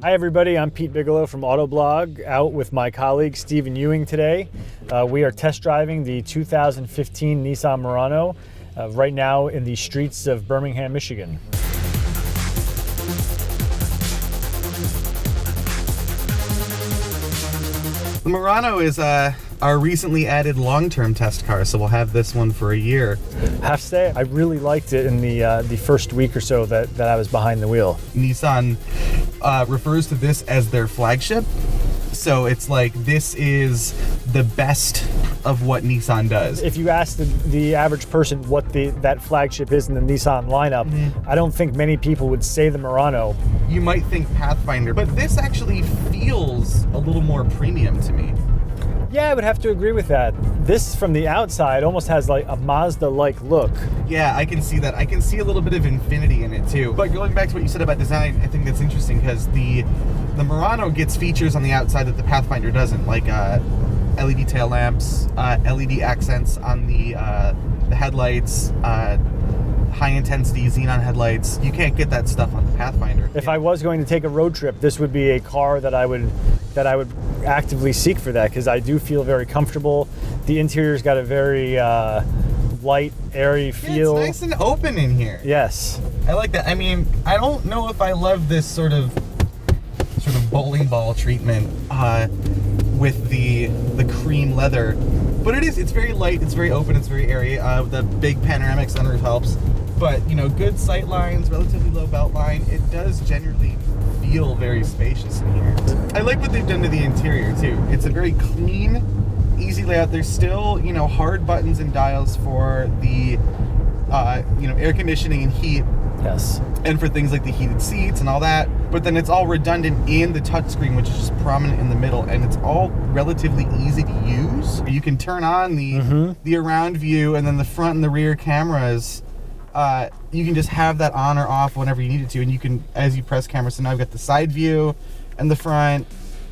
Hi everybody, I'm Pete Bigelow from Autoblog, out with my colleague Stephen Ewing today. We are test driving the 2015 Nissan Murano right now in the streets of Birmingham, Michigan. The Murano is our recently added long-term test car, so we'll have this one for a year. Have to say, I really liked it in the first week or so that I was behind the wheel. Nissan refers to this as their flagship, so it's like this is the best of what Nissan does. If you ask the average person what that flagship is in the Nissan lineup, I don't think many people would say the Murano. You might think Pathfinder, but this actually feels a little more premium to me. Yeah, I would have to agree with that. This, from the outside, almost has like a Mazda-like look. Yeah, I can see that. I can see a little bit of Infinity in it too. But going back to what you said about design, I think that's interesting because the Murano gets features on the outside that the Pathfinder doesn't, like LED tail lamps, LED accents on the headlights, high-intensity xenon headlights. You can't get that stuff on the Pathfinder. If I was going to take a road trip, this would be a car that I would actively seek for that, because I do feel very comfortable. The interior's got a very light, airy feel. Yeah, it's nice and open in here. Yes. I like that. I mean, I don't know if I love this sort of bowling ball treatment with the cream leather, but it's very light, it's very open, it's very airy. The big panoramic sunroof helps, but you know, good sight lines, relatively low belt line. It does generally feel very spacious in here. I like what they've done to the interior too. It's a very clean, easy layout. There's still, you know, hard buttons and dials for the air conditioning and heat. Yes. And for things like the heated seats and all that, but then it's all redundant in the touchscreen, which is just prominent in the middle, and it's all relatively easy to use. You can turn on the around view, and then the front and the rear cameras. You can just have that on or off whenever you need it to, and you can, as you press camera. So now I've got the side view and the front.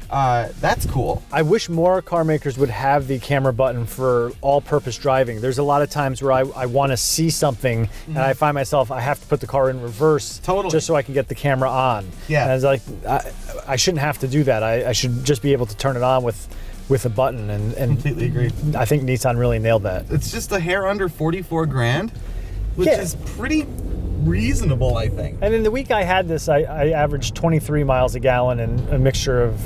That's cool. I wish more car makers would have the camera button for all-purpose driving. There's a lot of times where I want to see something, and I find myself, I have to put the car in reverse just so I can get the camera on. Yeah. And it's like, I shouldn't have to do that. I should just be able to turn it on with a button. And completely agree. I think Nissan really nailed that. It's just a hair under 44 grand, which is pretty reasonable, I think. And in the week I had this, I averaged 23 miles a gallon and a mixture of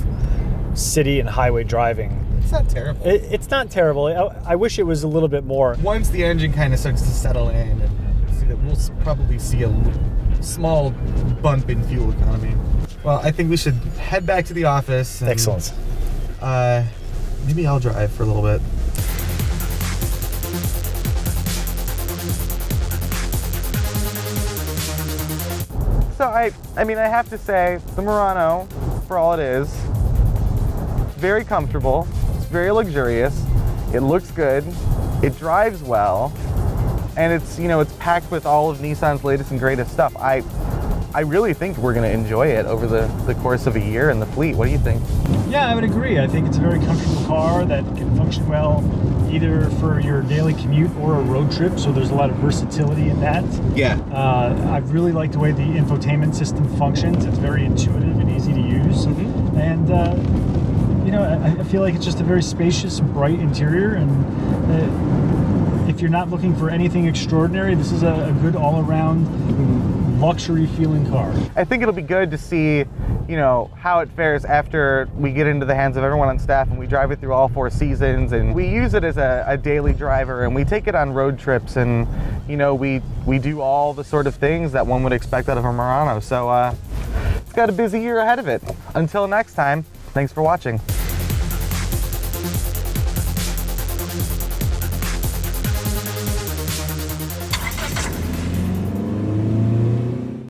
city and highway driving. It's not terrible. It's not terrible. I wish it was a little bit more. Once the engine kind of starts to settle in, and we'll probably see a small bump in fuel economy. Well, I think we should head back to the office. And, excellent. Maybe I'll drive for a little bit. So I mean, I have to say, the Murano, for all it is, very comfortable, it's very luxurious, it looks good, it drives well, and it's, you know, it's packed with all of Nissan's latest and greatest stuff. I really think we're going to enjoy it over the course of a year in the fleet. What do you think? Yeah, I would agree. I think it's a very comfortable car that can function well either for your daily commute or a road trip, so there's a lot of versatility in that. Yeah. I really like the way the infotainment system functions. It's very intuitive and easy to use. And you know, I feel like it's just a very spacious, bright interior, and if you're not looking for anything extraordinary, this is a good all-around luxury feeling car. I think it'll be good to see, you know, how it fares after we get into the hands of everyone on staff and we drive it through all 4 seasons, and we use it as a daily driver, and we take it on road trips, and you know, we do all the sort of things that one would expect out of a Murano. So it's got a busy year ahead of it. Until next time, thanks for watching.